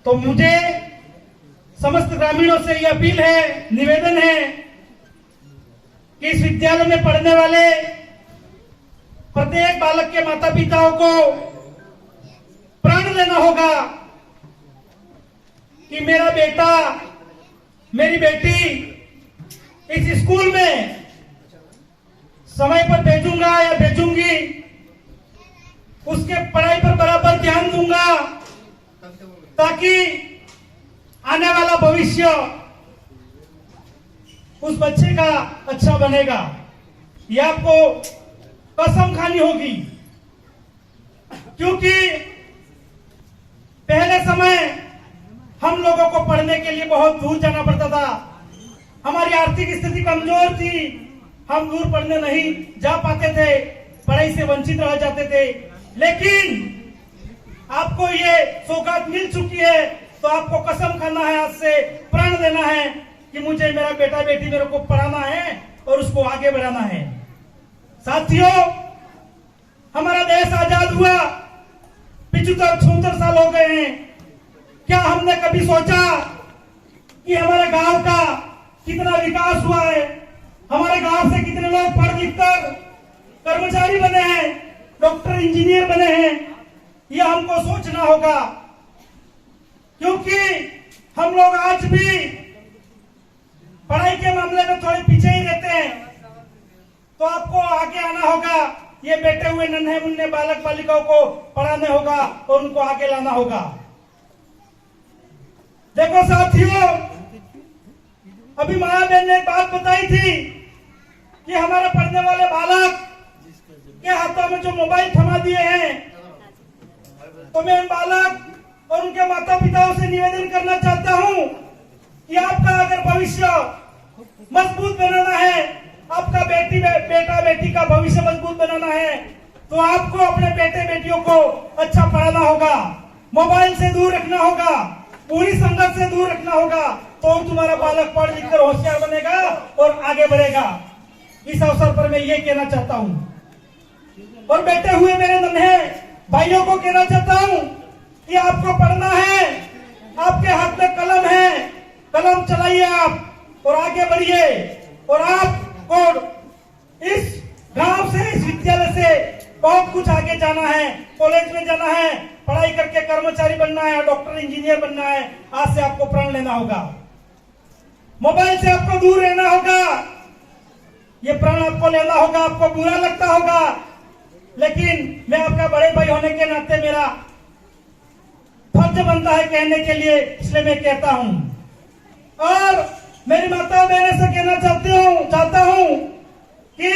तो मुझे समस्त ग्रामीणों से यह अपील है, निवेदन है कि इस विद्यालय में पढ़ने वाले प्रत्येक बालक के माता पिताओं को प्रण लेना होगा कि मेरा बेटा, मेरी बेटी इस स्कूल में समय पर भेजूंगा या भेजूंगी, उसके पढ़ाई पर बराबर ध्यान दूंगा ताकि आने वाला भविष्य उस बच्चे का अच्छा बनेगा। यह आपको कसम खानी होगी, क्योंकि पहले समय हम लोगों को पढ़ने के लिए बहुत दूर जाना पड़ता था। हमारी आर्थिक स्थिति कमजोर थी, हम दूर पढ़ने नहीं जा पाते थे, पढ़ाई से वंचित रह जाते थे। लेकिन आपको ये सौगात मिल चुकी है, तो आपको कसम खाना है, आज से प्रण लेना है कि मुझे मेरा बेटा बेटी मेरे को पढ़ाना है और उसको आगे बढ़ाना है। साथियों, हमारा देश आजाद हुआ 75-76 साल हो गए हैं। क्या हमने कभी सोचा कि हमारे गांव का कितना विकास हुआ है? हमारे गांव से कितने लोग पढ़ लिख कर कर्मचारी बने हैं, डॉक्टर इंजीनियर बने हैं? यह हमको सोचना होगा, क्योंकि हम लोग आज भी पढ़ाई के मामले में थोड़े पीछे ही रहते हैं। तो आपको आगे आना होगा, ये बैठे हुए नन्हे मुन्ने बालक बालिकाओं को पढ़ाने होगा और उनको आगे लाना होगा। देखो साथियों, अभी माया बहन ने एक बात बताई थी कि हमारे पढ़ने वाले बालक के हाथों में जो मोबाइल थमा दिए हैं, तो मैं बालक और उनके माता पिताओं से निवेदन करना चाहता हूं कि आपका अगर भविष्य मजबूत बनाना है, आपका बेटा बेटी का भविष्य मजबूत बनाना है, तो आपको अपने बेटे बेटियों को अच्छा पढ़ाना होगा, मोबाइल से दूर रखना होगा, पूरी संगत से दूर रखना होगा, तो तुम्हारा बालक पढ़ लिख कर होशियार बनेगा और आगे बढ़ेगा। इस अवसर पर मैं ये कहना चाहता हूं और बैठे हुए मेरे नन्हे भाइयों को कहना चाहता हूं कि आपको पढ़ना है, आपके हाथ में कलम है, कलम चलाइए आप और आगे बढ़िए। और आपको इस गांव से, इस विद्यालय से बहुत कुछ आगे जाना है, कॉलेज में जाना है, पढ़ाई करके कर्मचारी बनना है, डॉक्टर इंजीनियर बनना है। आज से आपको प्रण लेना होगा, मोबाइल से आपको दूर रहना होगा, ये प्रण आपको लेना होगा। आपको बुरा लगता होगा, लेकिन मैं आपका बड़े भाई होने के नाते मेरा फर्ज बनता है कहने के लिए, इसलिए मैं कहता हूं। और मेरी माता बहनों से कहना चाहता हूं कि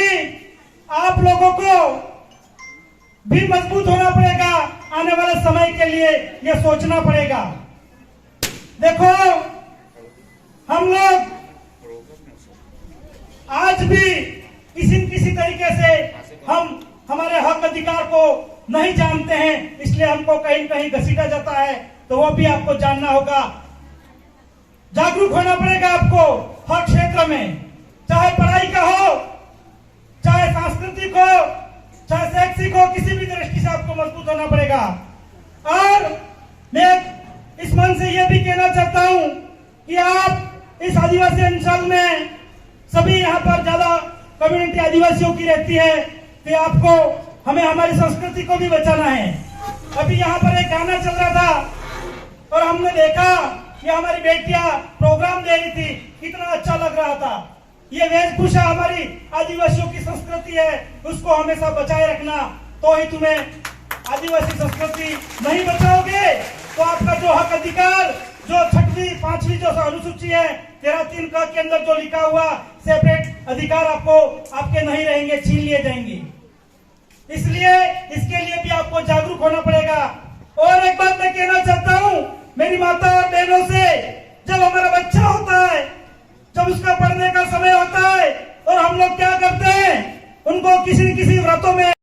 आप लोगों को भी मजबूत होना पड़ेगा, आने वाले समय के लिए यह सोचना पड़ेगा। देखो, हम लोग आज भी किसी तरीके से हम हमारे हक अधिकार को नहीं जानते हैं, इसलिए हमको कहीं कहीं घसीटा जाता है, तो वो भी आपको जानना होगा। जागरूक होना पड़ेगा आपको हर क्षेत्र में, चाहे पढ़ाई का हो, चाहे सांस्कृतिक हो, चाहे शैक्षिक हो, किसी भी दृष्टि से आपको मजबूत होना पड़ेगा। और मैं इस मन से यह भी कहना चाहता हूं कि आप इस आदिवासी अंचल में सभी यहाँ पर ज्यादा कम्युनिटी आदिवासियों की रहती है, तो आपको हमें हमारी संस्कृति को भी बचाना है। अभी यहाँ पर एक गाना चल रहा था और हमने देखा कि हमारी बेटियां प्रोग्राम दे रही थी, कितना अच्छा लग रहा था। ये वेशभूषा हमारी आदिवासियों की संस्कृति है, उसको हमेशा बचाए रखना। तो ही तुम्हें आदिवासी संस्कृति नहीं बचाओगे तो आपका जो हक अधिकार, जो 6वीं 5वीं जो अनुसूची है 13(3) क के अंदर जो लिखा हुआ सेपरेट अधिकार आपको आपके नहीं रहेंगे, छीन लिए जाएंगे। इसलिए इसके लिए भी आपको जागरूक होना पड़ेगा। और एक बात मैं कहना